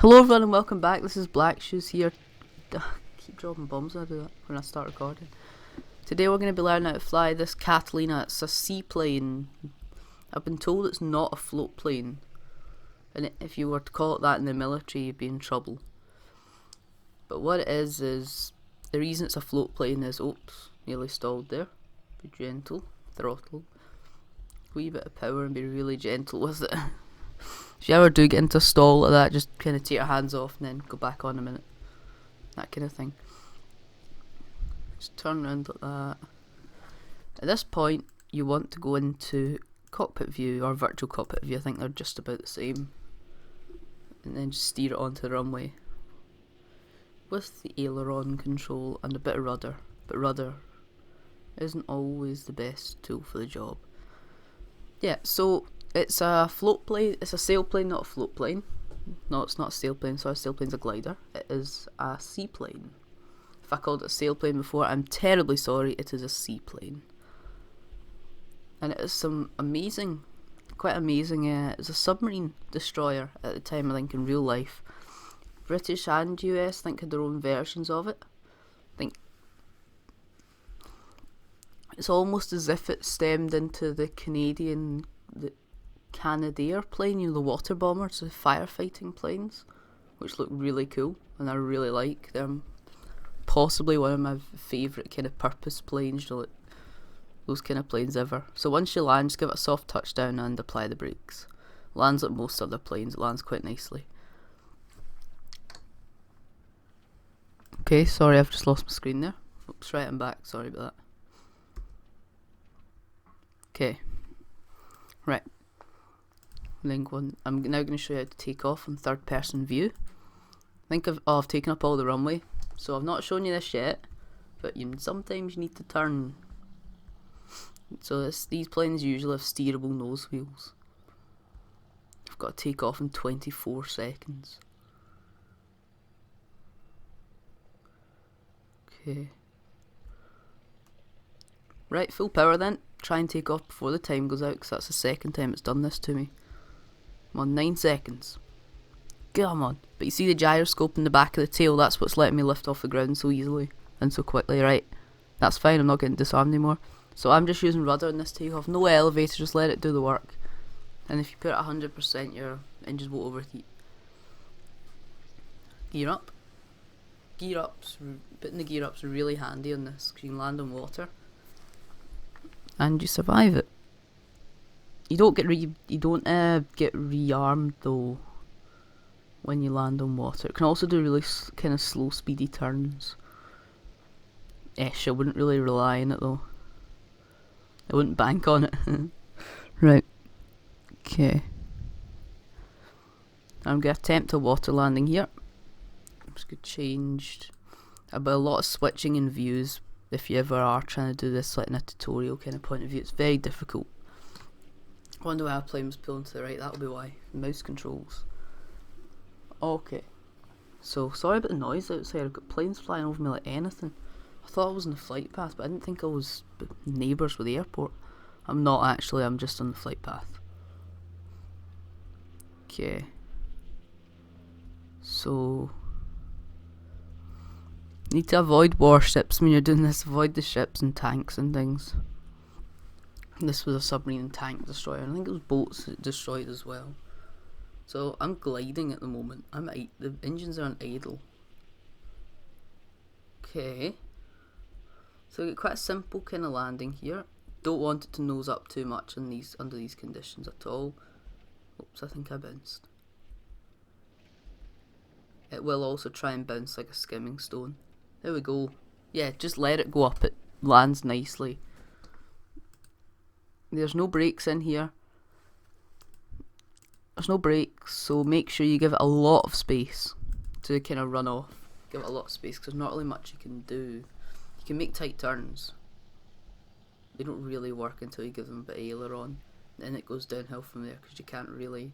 Hello everyone and welcome back. This is Black Shoes here. Keep dropping bombs when I do that when I start recording. Today we're going to be learning how to fly this Catalina. It's a seaplane. I've been told it's not a float plane, and if you were to call it that in the military you'd be in trouble. But what it is the reason it's a float plane is, oops, nearly stalled there. Be gentle, throttle, wee bit of power and be really gentle with it. If you ever do get into a stall like that, just kind of take your hands off and then go back on a minute. That kind of thing. Just turn around like that. At this point, you want to go into cockpit view or virtual cockpit view. I think they're just about the same. And then just steer it onto the runway. With the aileron control and a bit of rudder. But rudder isn't always the best tool for the job. Yeah, so it's a float plane. It's a sailplane, not a float plane. No, it's not a sailplane. Sorry, a sailplane's a glider. It is a seaplane. If I called it a sailplane before, I'm terribly sorry. It is a seaplane, and it is some amazing, quite amazing. It's a submarine destroyer at the time. I think in real life, British and US think had their own versions of it. I think it's almost as if it stemmed into the Canadair plane, the water bombers, the firefighting planes, which look really cool and I really like. They're possibly one of my favourite kind of purpose planes, like those kind of planes ever. So once you land, just give it a soft touchdown and apply the brakes. Lands like most other planes, it lands quite nicely. Okay, sorry, I've just lost my screen there. Oops, right, I'm back, sorry about that. Okay, right. Link one. I'm now going to show you how to take off in third person view. I've taken up all the runway, so I've not shown you this yet, but sometimes you need to turn. So these planes usually have steerable nose wheels. I've got to take off in 24 seconds. Okay. Right, full power then. Try and take off before the time goes out, because that's the second time it's done this to me. I'm on 9 seconds. Come on. But you see the gyroscope in the back of the tail, that's what's letting me lift off the ground so easily and so quickly, right? That's fine, I'm not getting disarmed anymore. So I'm just using rudder in this takeoff. No elevator, just let it do the work. And if you put it at 100%, your engines won't overheat. Gear up. Putting the gear up's really handy on this, because you can land on water. And you survive it. You don't get rearmed though when you land on water. It can also do really kind of slow, speedy turns. I wouldn't really rely on it though. I wouldn't bank on it. Right. Okay. I'm going to attempt a water landing here. I'm just going to change about a lot of switching in views. If you ever are trying to do this like in a tutorial kind of point of view, it's very difficult. I wonder why our plane was pulling to the right, that'll be why. Mouse controls. Okay. So, sorry about the noise outside, I've got planes flying over me like anything. I thought I was on the flight path, but I didn't think I was neighbours with the airport. I'm not actually, I'm just on the flight path. Okay. So, you need to avoid warships when you're doing this, avoid the ships and tanks and things. This was a submarine and tank destroyer. I think it was boats that destroyed as well. So I'm gliding at the moment. The engines are on idle. Okay. So we get quite a simple kind of landing here. Don't want it to nose up too much under these conditions at all. Oops, I think I bounced. It will also try and bounce like a skimming stone. There we go. Yeah, just let it go up. It lands nicely. There's no brakes in here. There's no brakes, so make sure you give it a lot of space to kind of run off. Give it a lot of space, because there's not really much you can do. You can make tight turns. They don't really work until you give them a bit of aileron. Then it goes downhill from there, because you can't really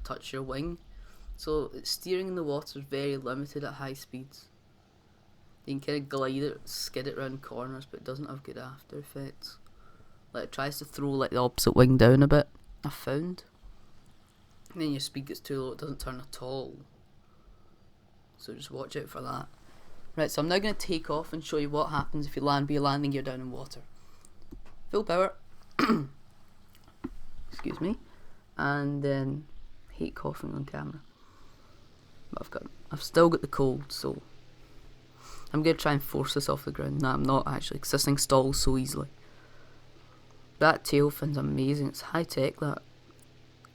touch your wing. So steering in the water is very limited at high speeds. You can kind of glide it, skid it around corners, but it doesn't have good after effects. Like it tries to throw like the opposite wing down a bit, I found. And then your speed gets too low, it doesn't turn at all. so just watch out for that. Right, so I'm now going to take off and show you what happens if you land with your landing gear down in water. Full power. Excuse me. And then, hate coughing on camera. But I've still got the cold, so I'm going to try and force this off the ground. No, I'm not actually, because this thing stalls so easily. That tail fin's amazing. It's high tech, that,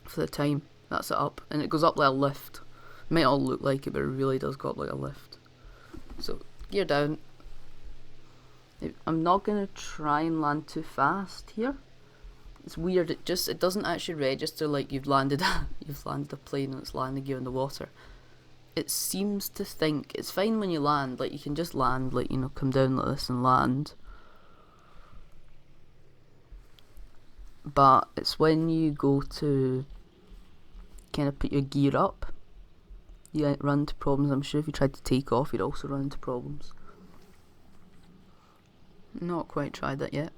for the time. That's it up, and it goes up like a lift. It might not look like it, but it really does go up like a lift. So, gear down. I'm not going to try and land too fast here. It's weird, it doesn't actually register like you've landed a plane and it's landing gear in the water. It seems to think, it's fine when you land, like you can just land, like, you know, come down like this and land. But it's when you go to kind of put your gear up, you run into problems. I'm sure if you tried to take off, you'd also run into problems. Not quite tried that yet.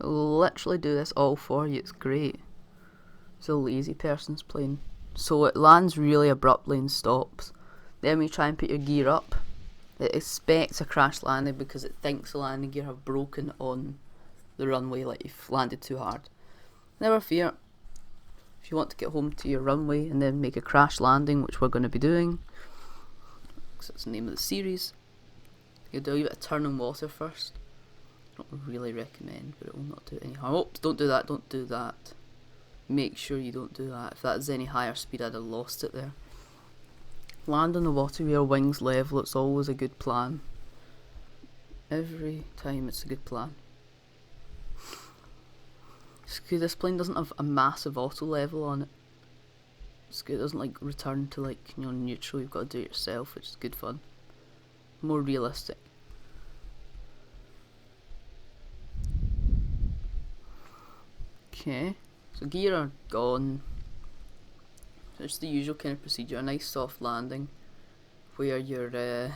I'll literally do this all for you, it's great. It's a lazy person's plane. So it lands really abruptly and stops. Then when you try and put your gear up, it expects a crash landing because it thinks the landing gear have broken on the runway, like you've landed too hard. Never fear. If you want to get home to your runway and then make a crash landing, which we're going to be doing, because that's the name of the series, you do a bit of turn in water first. Not really recommend, but it will not do any harm. Oops, don't do that, don't do that. Make sure you don't do that. If that is any higher speed, I'd have lost it there. Land on the water with your wings level, it's always a good plan. Every time it's a good plan. It's good, this plane doesn't have a massive auto level on it. It's good, it doesn't like return to like, you know, neutral, you've got to do it yourself, which is good fun. More realistic. Okay, so gear are gone. So it's the usual kind of procedure, a nice soft landing where your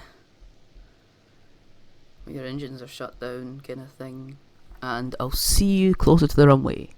engines are shut down kind of thing. And I'll see you closer to the runway.